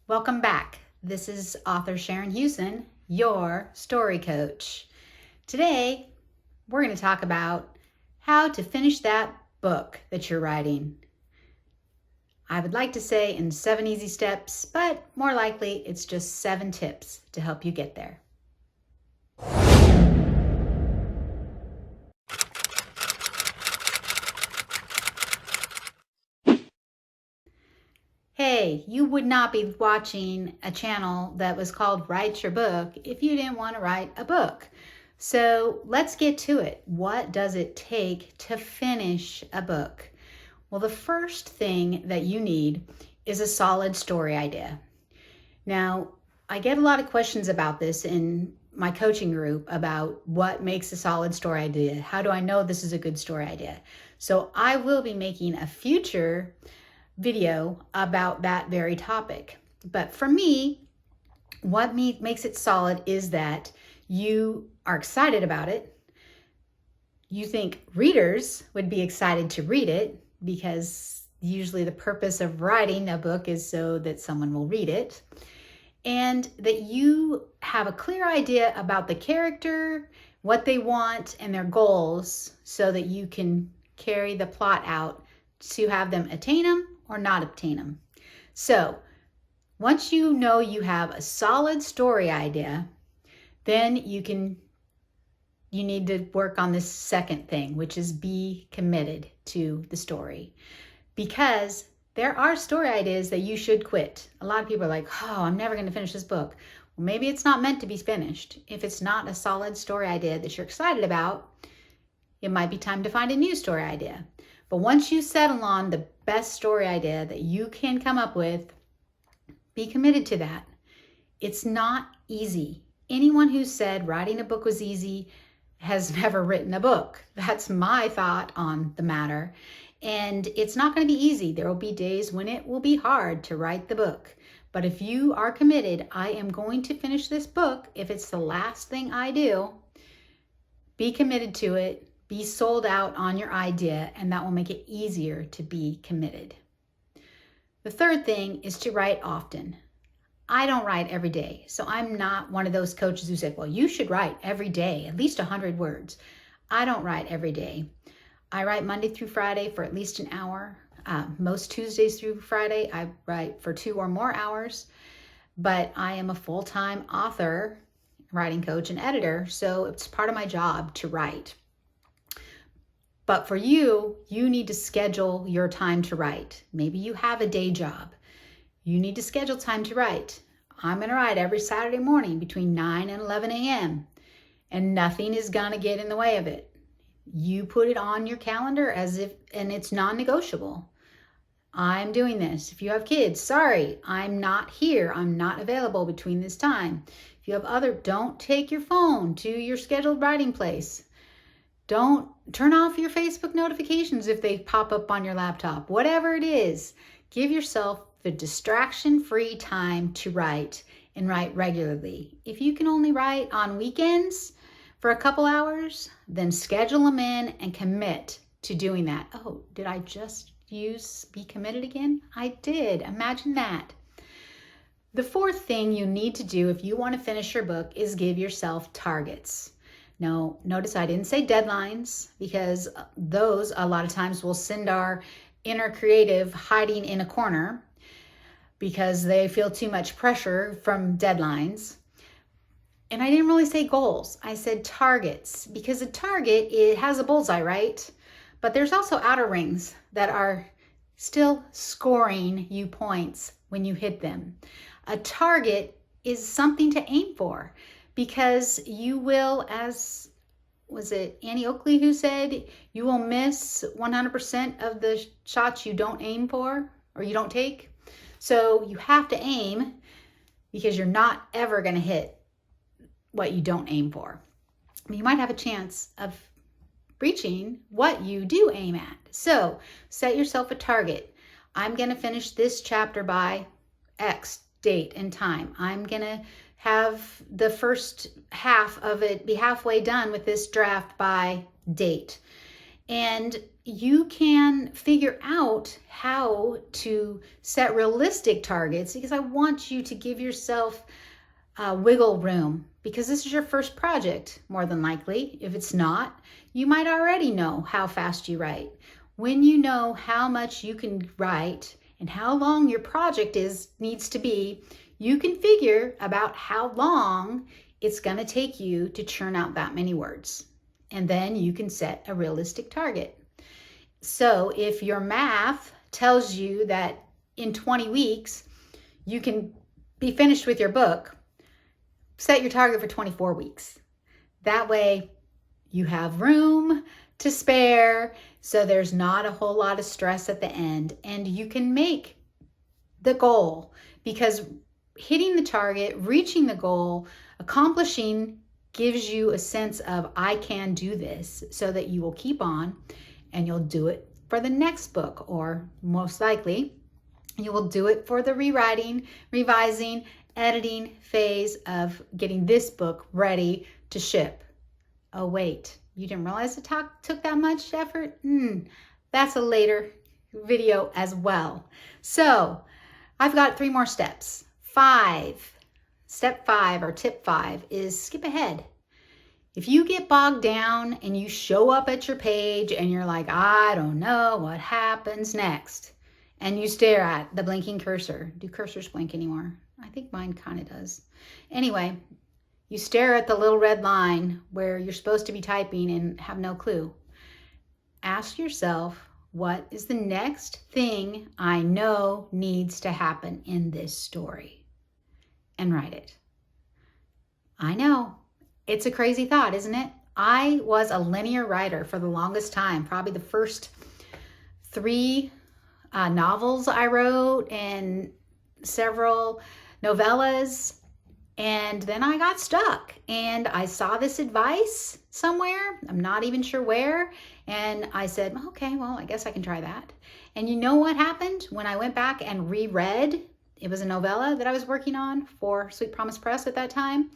Welcome back. This is author Sharon Hughson, your story coach. Today, we're going to talk about how to finish that book that you're writing. I would like to say in 7 easy steps, but more likely it's just 7 tips to help you get there. Hey, you would not be watching a channel that was called Write Your Book if you didn't want to write a book. So let's get to it. What does it take to finish a book? Well, the first thing that you need is a solid story idea. Now, I get a lot of questions about this in my coaching group about what makes a solid story idea. How do I know this is a good story idea? So I will be making a future video about that very topic. But for me, what makes it solid is that you are excited about it. You think readers would be excited to read it, because usually the purpose of writing a book is so that someone will read it. And that you have a clear idea about the character, what they want, and their goals, so that you can carry the plot out to have them attain them or not obtain them. So once you know you have a solid story idea, then you need to work on this second thing, which is be committed to the story. Because there are story ideas that you should quit. A lot of people are like, oh, I'm never going to finish this book. Well, maybe it's not meant to be finished. If it's not a solid story idea that you're excited about, it might be time to find a new story idea. But once you settle on the best story idea that you can come up with, be committed to that. It's not easy. Anyone who said writing a book was easy has never written a book. That's my thought on the matter. And it's not going to be easy. There will be days when it will be hard to write the book. But if you are committed, I am going to finish this book. If it's the last thing I do, be committed to it. Be sold out on your idea, and that will make it easier to be committed. The third thing is to write often. I don't write every day, so I'm not one of those coaches who said, well, you should write every day, at least 100 words. I don't write every day. I write Monday through Friday for at least an hour. Most Tuesdays through Friday, I write for 2 or more hours. But I am a full-time author, writing coach, and editor, so it's part of my job to write. But for you, you need to schedule your time to write. Maybe you have a day job. You need to schedule time to write. I'm going to write every Saturday morning between 9 and 11 a.m. and nothing is going to get in the way of it. You put it on your calendar and it's non-negotiable. I'm doing this. If you have kids, sorry, I'm not here. I'm not available between this time. If you have don't take your phone to your scheduled writing place. Don't turn off your Facebook notifications if they pop up on your laptop. Whatever it is, give yourself the distraction-free time to write, and write regularly. If you can only write on weekends for a couple hours, then schedule them in and commit to doing that. Oh, did I just use be committed again? I did. Imagine that. The fourth thing you need to do if you want to finish your book is give yourself targets. Now, notice I didn't say deadlines, because those a lot of times will send our inner creative hiding in a corner because they feel too much pressure from deadlines. And I didn't really say goals. I said targets, because a target, it has a bullseye, right? But there's also outer rings that are still scoring you points when you hit them. A target is something to aim for, because you will, as was it Annie Oakley who said, you will miss 100% of the shots you don't aim for or you don't take. So you have to aim, because you're not ever going to hit what you don't aim for. I mean, you might have a chance of reaching what you do aim at. So set yourself a target. I'm going to finish this chapter by X date and time. I'm going to have the first half of it be halfway done with this draft by date. And you can figure out how to set realistic targets, because I want you to give yourself wiggle room, because this is your first project, more than likely. If it's not, you might already know how fast you write. When you know how much you can write and how long your project needs to be, you can figure about how long it's going to take you to churn out that many words. And then you can set a realistic target. So if your math tells you that in 20 weeks you can be finished with your book, set your target for 24 weeks. That way you have room to spare, so there's not a whole lot of stress at the end, and you can make the goal, because hitting the target, reaching the goal, accomplishing gives you a sense of, I can do this, so that you will keep on and you'll do it for the next book, or most likely you will do it for the rewriting, revising, editing phase of getting this book ready to ship. Oh wait, you didn't realize it took that much effort? That's a later video as well. So I've got 3 more steps. Step 5 or tip 5 is skip ahead. If you get bogged down and you show up at your page and you're like, I don't know what happens next, and you stare at the blinking cursor. Do cursors blink anymore? I think mine kind of does. Anyway, you stare at the little red line where you're supposed to be typing and have no clue. Ask yourself, what is the next thing I know needs to happen in this story? And write it. I know. It's a crazy thought, isn't it? I was a linear writer for the longest time, probably the first 3 novels I wrote and several novellas. And then I got stuck, and I saw this advice somewhere. I'm not even sure where. And I said, okay, well, I guess I can try that. And you know what happened when I went back and reread? It was a novella that I was working on for Sweet Promise Press at that time.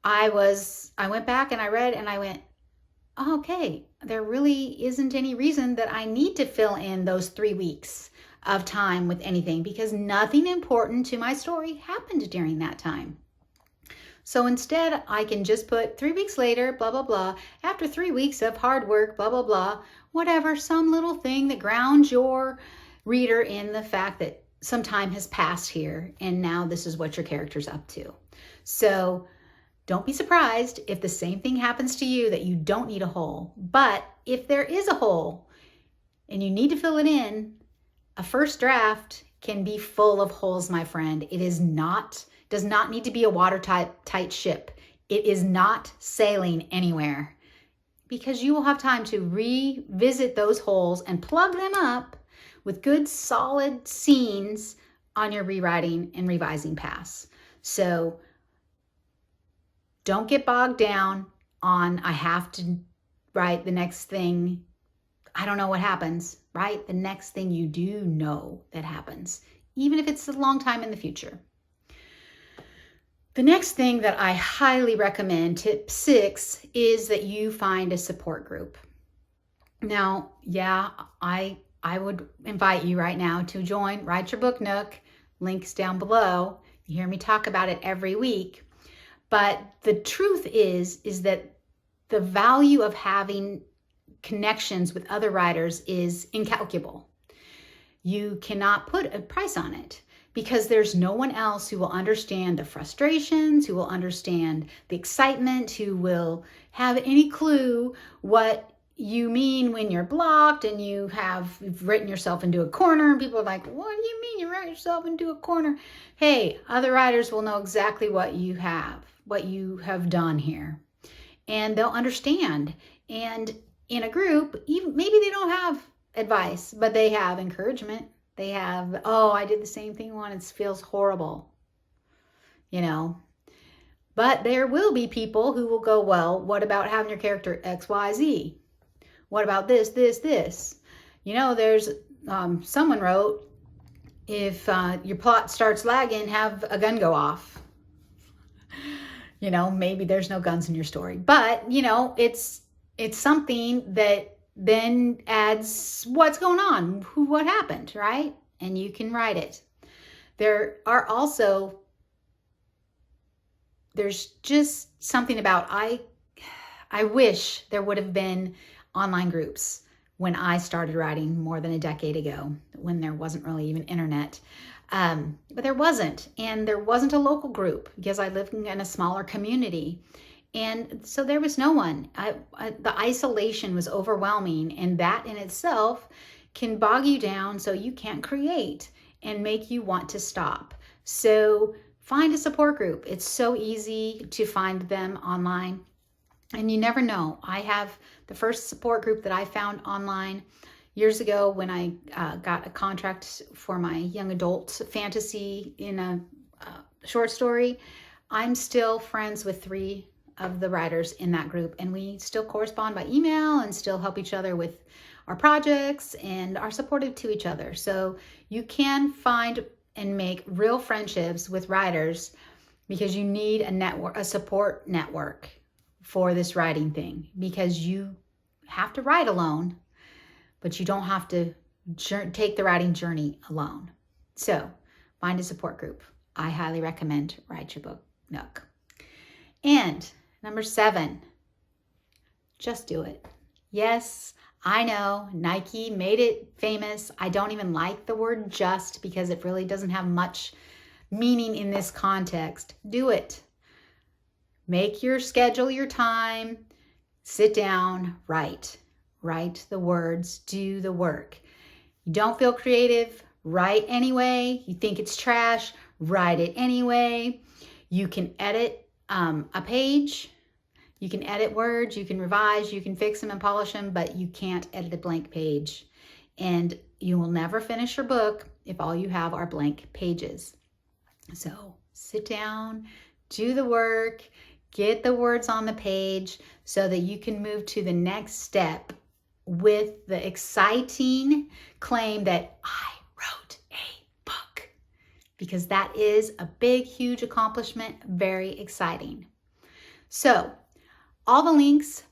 I went back and I read and I went, oh, okay, there really isn't any reason that I need to fill in those 3 weeks of time with anything, because nothing important to my story happened during that time. So instead, I can just put 3 weeks later, blah, blah, blah, after 3 weeks of hard work, blah, blah, blah, whatever, some little thing that grounds your reader in the fact that some time has passed here and now this is what your character's up to. So don't be surprised if the same thing happens to you, that you don't need a hole. But if there is a hole and you need to fill it in, a first draft can be full of holes, my friend. It does not need to be a watertight ship. It is not sailing anywhere, because you will have time to revisit those holes and plug them up with good solid scenes on your rewriting and revising pass. So don't get bogged down on, I have to write the next thing. I don't know what happens, right? The next thing you do know that happens, even if it's a long time in the future. The next thing that I highly recommend, tip 6, is that you find a support group. Now, yeah, I would invite you right now to join Write Your Book Nook. Links down below. You hear me talk about it every week. But the truth is that the value of having connections with other writers is incalculable. You cannot put a price on it, because there's no one else who will understand the frustrations, who will understand the excitement, who will have any clue what you mean when you're blocked and you've written yourself into a corner, and people are like, what do you mean you write yourself into a corner? Hey, other writers will know exactly what you have done here, and they'll understand. And in a group, even maybe they don't have advice, but they have encouragement. They have, oh, I did the same thing once, it feels horrible, But there will be people who will go, well, what about having your character X, Y, Z? What about this? There's someone wrote, if your plot starts lagging, have a gun go off. Maybe there's no guns in your story, but it's something that then adds what's going on, what happened, right? And you can write it. There are also, there's just something about, I wish there would have been online groups when I started writing more than a decade ago, when there wasn't really even internet. But there wasn't, and there wasn't a local group because I lived in a smaller community. And so there was no one. The isolation was overwhelming, and that in itself can bog you down so you can't create and make you want to stop. So find a support group. It's so easy to find them online. And you never know. I have the first support group that I found online years ago when I got a contract for my young adult fantasy in a short story. I'm still friends with 3 of the writers in that group, and we still correspond by email and still help each other with our projects and are supportive to each other. So you can find and make real friendships with writers because you need a network, a support network for this writing thing, because you have to write alone, but you don't have to take the writing journey alone. So find a support group. I highly recommend Write Your Book Nook. And number 7, just do it. Yes, I know Nike made it famous. I don't even like the word just because it really doesn't have much meaning in this context. Do it. Make your schedule, your time, sit down, write. Write the words, do the work. You don't feel creative, write anyway. You think it's trash, write it anyway. You can edit a page. You can edit words, you can revise, you can fix them and polish them, but you can't edit a blank page. And you will never finish your book if all you have are blank pages. So sit down, do the work, get the words on the page so that you can move to the next step with the exciting claim that I wrote a book, because that is a big, huge accomplishment, very exciting. So all the links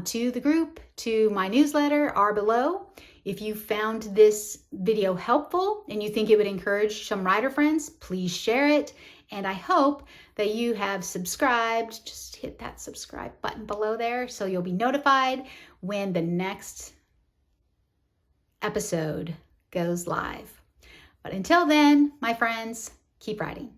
to the group, to my newsletter are below. If you found this video helpful and you think it would encourage some writer friends, please share it. And I hope that you have subscribed. Just hit that subscribe button below there so you'll be notified when the next episode goes live. But until then, my friends, keep writing.